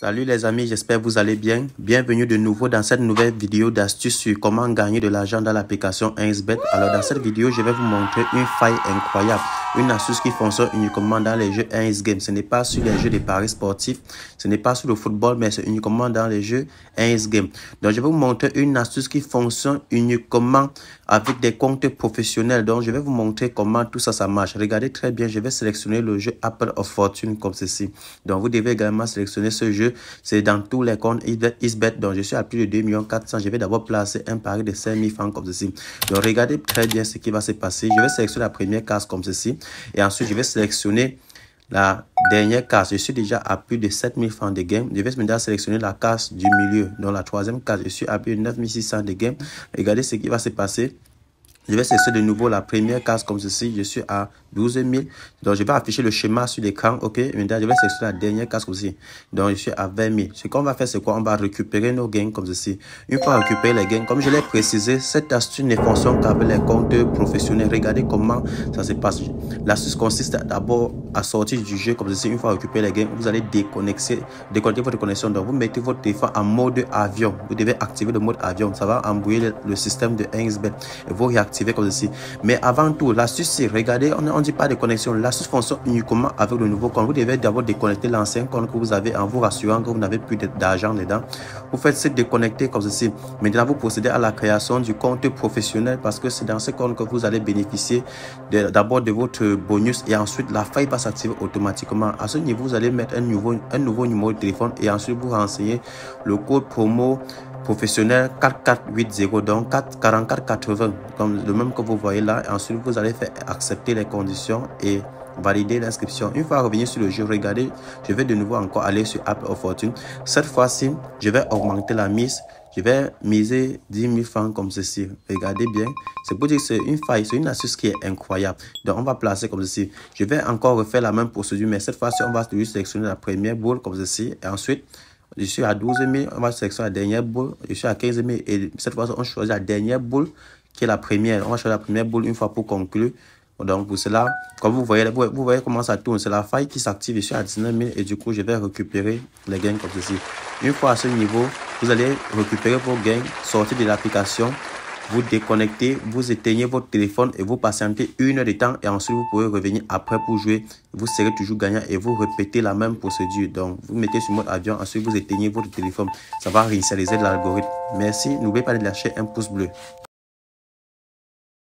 Salut les amis, j'espère que vous allez bien. Bienvenue de nouveau dans cette nouvelle vidéo d'astuces sur comment gagner de l'argent dans l'application 1xBet. Alors dans cette vidéo, je vais vous montrer une faille incroyable, une astuce qui fonctionne uniquement dans les jeux 1xGame. Ce n'est pas sur les jeux de paris sportifs, ce n'est pas sur le football, mais c'est uniquement dans les jeux 1xGame. Donc je vais vous montrer une astuce qui fonctionne uniquement avec des comptes professionnels. Donc je vais vous montrer comment tout ça marche. Regardez très bien, je vais sélectionner le jeu Apple of Fortune comme ceci. Donc vous devez également sélectionner ce jeu. C'est dans tous les comptes xBet. Donc je suis à plus de 2 400 000. Je vais d'abord placer un pari de 5 000 francs comme ceci. Donc regardez très bien ce qui va se passer. Je vais sélectionner la première case comme ceci. Et ensuite je vais sélectionner la dernière case. Je suis déjà à plus de 7 000 francs de gain. Je vais maintenant sélectionner la case du milieu. Dans la troisième case, je suis à plus de 9 600 de gain. Regardez ce qui va se passer. Je vais sélectionner de nouveau la première case comme ceci. Je suis à 12 000. Donc, je vais afficher le schéma sur l'écran. OK. Maintenant, je vais sélectionner la dernière case comme ceci. Donc, je suis à 20 000. Ce qu'on va faire, c'est quoi? On va récupérer nos gains comme ceci. Une fois récupéré les gains, comme je l'ai précisé, cette astuce ne fonctionne qu'avec les comptes professionnels. Regardez comment ça se passe. L'astuce consiste d'abord à sortir du jeu comme ceci. Une fois récupéré les gains, vous allez déconnecter votre connexion. Donc, vous mettez votre téléphone en mode avion. Vous devez activer le mode avion. Ça va embrouiller le système de 1xBet. Et vous réactivez comme ceci. Mais avant tout, l'astuce, c'est, regardez, on ne dit pas de connexion. L'astuce fonctionne uniquement avec le nouveau compte. Vous devez d'abord déconnecter l'ancien compte que vous avez en vous rassurant que vous n'avez plus d'argent dedans. Vous faites ce déconnecter comme ceci. Maintenant, vous procédez à la création du compte professionnel parce que c'est dans ce compte que vous allez bénéficier d'abord de votre bonus et ensuite la faille va s'activer automatiquement. À ce niveau, vous allez mettre un nouveau numéro de téléphone et ensuite vous renseignez le code promo professionnel 4480, donc 4480, comme le même que vous voyez là. Et ensuite, vous allez faire accepter les conditions et valider l'inscription. Une fois revenu sur le jeu, regardez, je vais de nouveau encore aller sur Apple of Fortune. Cette fois-ci, je vais augmenter la mise. Je vais miser 10 000 francs comme ceci. Regardez bien. C'est pour dire que c'est une faille, c'est une astuce qui est incroyable. Donc, on va placer comme ceci. Je vais encore refaire la même procédure, mais cette fois-ci, on va sélectionner la première boule comme ceci. Et ensuite, je suis à 12 000, on va sélectionner la dernière boule. Je suis à 15 000 et cette fois, on choisit la dernière boule qui est la première. On va choisir la première boule une fois pour conclure. Donc, pour cela, comme vous voyez comment ça tourne. C'est la faille qui s'active. Je suis à 19 000 et du coup, je vais récupérer les gains comme ceci. Une fois à ce niveau, vous allez récupérer vos gains, sortir de l'application. Vous déconnectez, vous éteignez votre téléphone et vous patientez 1 heure de temps et ensuite vous pouvez revenir après pour jouer. Vous serez toujours gagnant et vous répétez la même procédure. Donc, vous mettez sur mode avion, ensuite vous éteignez votre téléphone. Ça va réinitialiser l'algorithme. Merci. N'oubliez pas de lâcher un pouce bleu.